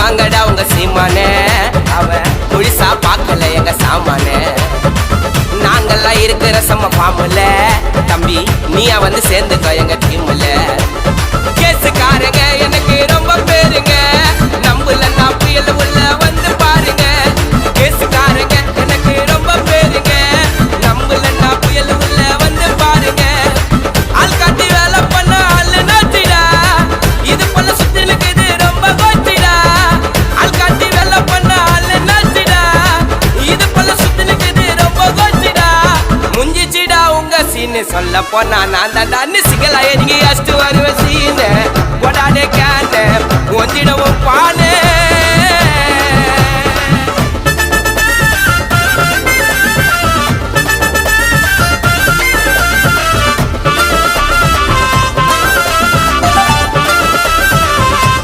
வாங்கடா உங்க சீமானே, அவன் முழுசா பார்க்கல எங்க சாமானே. நாங்கெல்லாம் இருக்கிற செம்ம பாம்புல, தம்பி நீயா வந்து சேர்ந்துக்க எங்க டீம்ல. கேசுக்காரங்க எனக்கு ரொம்ப பேருங்க, நம்புலன்னா புயல் உள்ள வந்து பாருங்க. கேசுக்காரங்க எனக்கு ரொம்ப பேருங்க, நம்புலன்னா புயல் உள்ள வந்து பாருங்க. ஆள் காட்டி வேலை பண்ண ஆளு நாட்டிடா, இது போல சுத்தினுக்கு இது ரொம்ப கோச்சிடா. ஆள் காட்டி வேலை பண்ண ஆளு நாட்டிடா, இது போல சுத்தினுக்கு இது ரொம்ப கோச்சிடா. முஞ்சிச்சிடா உங்க சீனு, சொல்ல போனா நான் தான் சிக்கலா எதுக்கு அஷ்டு வருவ சீனு. கொடாடே